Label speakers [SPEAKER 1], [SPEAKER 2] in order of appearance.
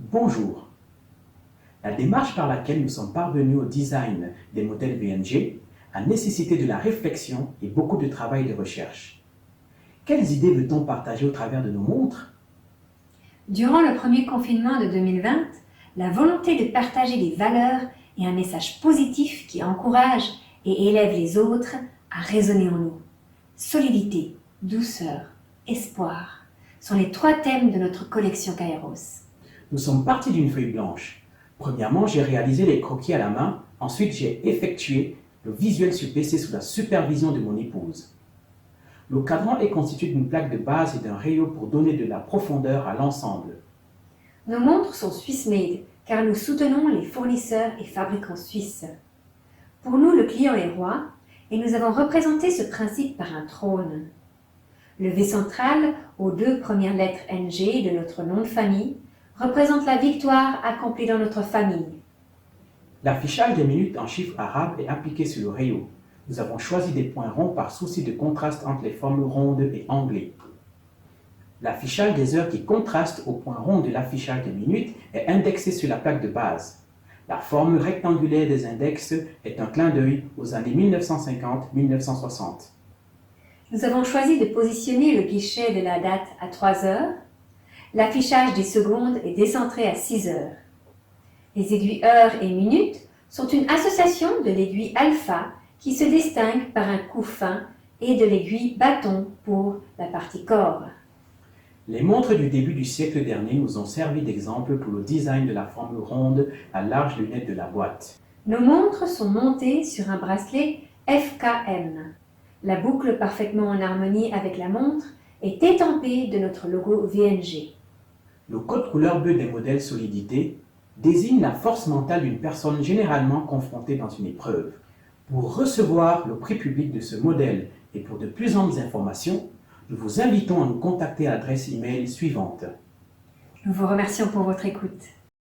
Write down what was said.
[SPEAKER 1] Bonjour. La démarche par laquelle nous sommes parvenus au design des modèles VNG a nécessité de la réflexion et beaucoup de travail de recherche. Quelles idées veut-on partager au travers de nos montres?
[SPEAKER 2] Durant le premier confinement de 2020, la volonté de partager des valeurs et un message positif qui encourage et élève les autres a résonné en nous. Solidité, douceur, espoir sont les trois thèmes de notre collection Kairos.
[SPEAKER 1] Nous sommes partis d'une feuille blanche. Premièrement, j'ai réalisé les croquis à la main. Ensuite, j'ai effectué le visuel sur PC sous la supervision de mon épouse. Le cadran est constitué d'une plaque de base et d'un rayon pour donner de la profondeur à l'ensemble.
[SPEAKER 2] Nos montres sont Swiss-made car nous soutenons les fournisseurs et fabricants suisses. Pour nous, le client est roi et nous avons représenté ce principe par un trône. Le V central, aux deux premières lettres NG de notre nom de famille, représente la victoire accomplie dans notre famille.
[SPEAKER 1] L'affichage des minutes en chiffres arabes est appliqué sur le rayon. Nous avons choisi des points ronds par souci de contraste entre les formes rondes et anglais. L'affichage des heures qui contraste au point rond de l'affichage des minutes est indexé sur la plaque de base. La forme rectangulaire des index est un clin d'œil aux années 1950-1960.
[SPEAKER 2] Nous avons choisi de positionner le guichet de la date à 3 heures. L'affichage des secondes est décentré à 6 heures. Les aiguilles heures et minutes sont une association de l'aiguille alpha qui se distingue par un coup fin et de l'aiguille bâton pour la partie corps.
[SPEAKER 1] Les montres du début du siècle dernier nous ont servi d'exemple pour le design de la forme ronde à large lunette de la boîte.
[SPEAKER 2] Nos montres sont montées sur un bracelet FKM. La boucle parfaitement en harmonie avec la montre est étampée de notre logo VNG.
[SPEAKER 1] Le code couleur bleu des modèles solidité désigne la force mentale d'une personne généralement confrontée dans une épreuve. Pour recevoir le prix public de ce modèle et pour de plus amples informations, nous vous invitons à nous contacter à l'adresse email suivante.
[SPEAKER 2] Nous vous remercions pour votre écoute.